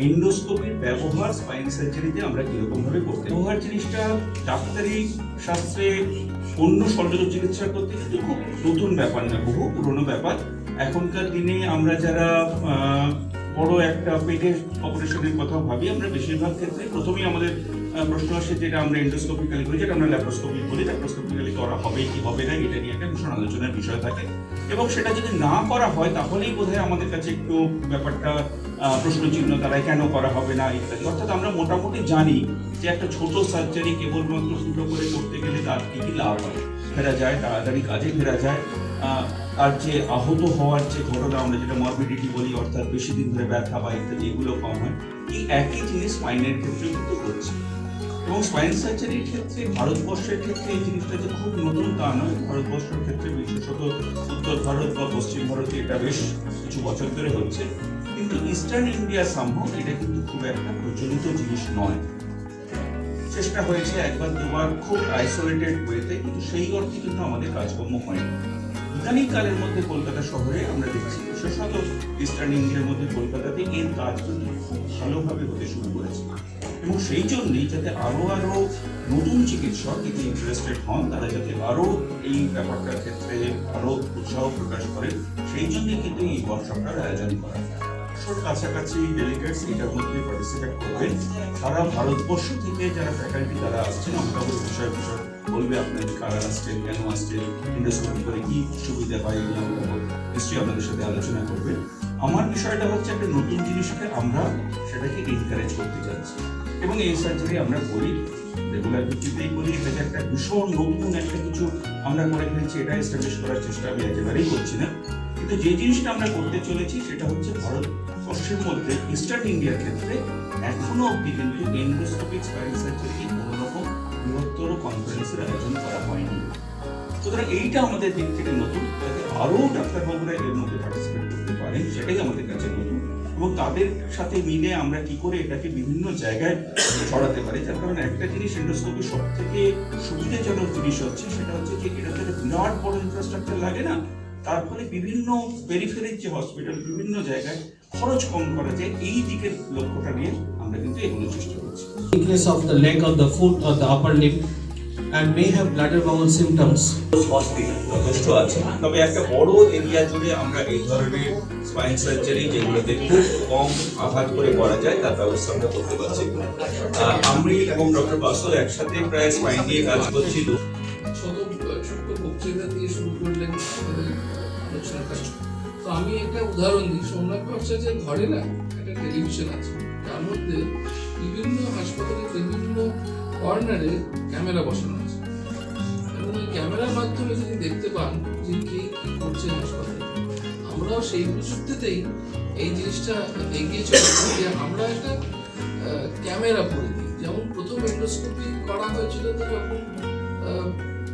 এন্ডোস্কোপির ব্যবহার স্পাইন সার্জারিতে আমরা কিরকম ভাবে করতে ব্যবহার জিনিসটা ডাক্তারি শাস্ত্রে অন্য শল্য চিকিৎসার করতে কিন্তু খুব নতুন ব্যাপার না, বহু পুরনো ব্যাপার। এখনকার দিনে আমরা যারা বড় একটা পেটের অপারেশনের কথা ভাবি, আমরা বেশিরভাগ ক্ষেত্রে প্রথমেই আমাদের প্রশ্ন আসে যেটা আমরা এন্ডোস্কোপিক্যালি করি, যেটা আমরা ল্যাপ্রোস্কোপি বলি। ল্যাপ্রোস্কোপিক্যালি করা হবে কি হবে না এটা নিয়ে একটা ভীষণ আলোচনার বিষয় থাকে, এবং সেটা যদি না করা হয় তাহলেই বোধহয় আমাদের কাছে একটু ব্যাপারটা প্রশ্নচিহ্ন দাঁড়ায়, কেন করা হবে না ইত্যাদি। অর্থাৎ আমরা মোটামুটি জানি যে একটা ছোট সার্জারি কেবলমাত্র ফুটো করে করতে গেলে তার কি কি লাভ হয়, ফেরা যায়, তাড়াতাড়ি কাজে ফেরা যায়, আর যে আহত হওয়ার যে ঘটনা আমরা যেটা মরবিডিটি বলি, অর্থাৎ বেশি দিন ধরে ব্যথা বা ইত্যাদি এগুলো কম হয়। এই একই জিনিস স্পাইনের ক্ষেত্রে কিন্তু হচ্ছে, এবং স্পাইন সার্জারির ক্ষেত্রে ভারতবর্ষের ক্ষেত্রে এই জিনিসটা যে খুব নতুন তা নয়। ভারতবর্ষের ক্ষেত্রে বিশেষত উত্তর ভারত বা পশ্চিম ভারতে এটা বেশ কিছু বছর ধরে হচ্ছে, কিন্তু ইস্টার্ন ইন্ডিয়া সম্ভব এটা কিন্তু খুব একটা প্রচলিত জিনিস নয়। চেষ্টা হয়েছে একবার দুবার খুব আইসোলেটেড ওয়েতে, কিন্তু সেই অর্থে কিন্তু আমাদের কাজকর্ম হয়নি। ইদানিং কালের মধ্যে কলকাতা শহরে আমরা দেখছি, বিশেষত ইস্টার্ন ইন্ডিয়ার মধ্যে কলকাতাতে এর কাজ কিন্তু খুব ভালোভাবে হতে শুরু করেছে, এবং সেই জন্যই যাতে আরো নতুন চিকিৎসক যদি ইন্টারেস্টেড হন, তারা যাতে আরো এই ব্যাপারটার ক্ষেত্রে আরো উৎসাহ প্রকাশ করেন, সেই জন্যই কিন্তু এই ওয়ার্কশপটার আয়োজন করা। কাছাকাছি ডেলিগেটস এটার মধ্যে পার্টিসিপেট করবেন। সারা ভারতবর্ষ থেকে যারা ফ্যাকাল্টি তারা আসছেন, আমরা বিষয় বলবে আপনাদের কারা আসছেন, কেন আসছেন, এন্ডোস্কোপি করে কি সুবিধা পাই, আমরা নিশ্চয়ই আপনাদের সাথে আলোচনা করবেন। আমার বিষয়টা হচ্ছে একটা নতুন জিনিসকে আমরা সেটাকে এনকারেজ করতে চাইছি, এবং এই সার্জারি আমরা করি রেগুলার ভিত্তিতেই করি। এটাকে একটা ভীষণ নতুন একটা কিছু আমরা করে ফেলছি, এটা এস্টাবলিশ করার চেষ্টা আমি একেবারেই করছি না। কিন্তু যে জিনিসটা আমরা করতে চলেছি সেটা হচ্ছে ভারতবর্ষের মধ্যে ইস্টার্ন ইন্ডিয়ার ক্ষেত্রে এখনো অব্দি কিন্তু এন্ডোস্কোপিক স্পাইন সার্জারি কোনো রকম বৃহত্তর কনফারেন্সের আয়োজন করা হয়নি। সুতরাং এইটা আমাদের দিক থেকে নতুন, যাতে আরো ডাক্তারবাবুরা এর মধ্যে পার্টিসিপেট করতে পারেন সেটাই আমাদের কাছে নতুন, এবং তাদের সাথে মিলে আমরা কি করে এটাকে বিভিন্ন জায়গায় ছড়াতে পারি। যার কারণে একটা জিনিস এন্ডোস্কোপি সব থেকে সুবিধাজনক জিনিস হচ্ছে, সেটা হচ্ছে যে এটাতে বিরাট বড় ইনফ্রাস্ট্রাকচার লাগে না, তার ফলে বিভিন্ন পেরিফেরির যে হসপিটাল বিভিন্ন জায়গায় খরচ কম করা যায়। এই দিকের লক্ষ্যটা নিয়ে আমরা কিন্তু এগুলো চেষ্টা করছি। Weakness of the leg or the foot or the upper limb and may have bladder bowel symptoms. Hospital যথেষ্ট আছে, তবে একটা বড় এরিয়া জুড়ে আমরা এই ধরনের স্পাইন সার্জারি যেগুলোতে খুব কম আঘাত করে করা যায় তার ব্যবস্থা আমরা করতে পারছি। আমি এবং ডক্টর বাসল একসাথে প্রায় স্পাইন নিয়ে কাজ করছি। ছোট্ট বক্তৃতা দিয়ে শুরু করলেন আলোচনাটা। তো আমি একটা উদাহরণ দিই, সোমনাথ ভট্টাচার্যের ঘরে না একটা টেলিভিশন আছে, তার মধ্যে বিভিন্ন হাসপাতালের বিভিন্ন কর্নারে ক্যামেরা বসানো আছে, এবং ওই ক্যামেরার মাধ্যমে যদি দেখতে পান যে কে কি করছে হাসপাতালে, আমরাও সেই প্রযুক্তিতেই এই জিনিসটা এগিয়ে চলেছি যে আমরা একটা ক্যামেরা পরে দিই। যেমন প্রথম এন্ডোস্কোপি করা হয়েছিল তখন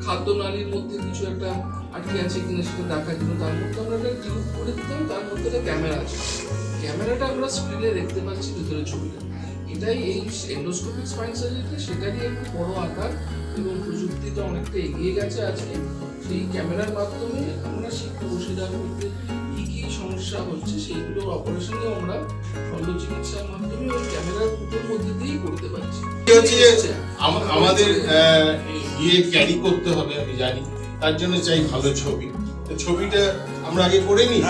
খাদ্যনালীর মধ্যে কিছু একটা আটকে আছে কিনা সেটা দেখার জন্য তার মধ্যে আমরা একটা টিউব করে দিতাম, তার মধ্যে একটা ক্যামেরা আছে, ক্যামেরাটা আমরা স্ক্রিনে দেখতে পাচ্ছি ভিতরে ছবিটা। এটাই এই এন্ডোস্কোপিক স্পাইন সার্জারিটা সেটারই একটু বড় আকার, এবং প্রযুক্তিটা অনেকটা এগিয়ে গেছে আজকে। সেই ক্যামেরার মাধ্যমে আমরা শিখতে বসিদার মধ্যে কি কি সমস্যা হচ্ছে সেইগুলোর অপারেশনও আমরা শল্য চিকিৎসার মাধ্যমে ওই ক্যামেরার মধ্যে দিয়েই করতে পারছি। আমাদের গিয়ে ক্যারি করতে হবে আমি জানি, তার জন্য চাই ভালো ছবি। ছবিটা আমরা আগে করে নিই।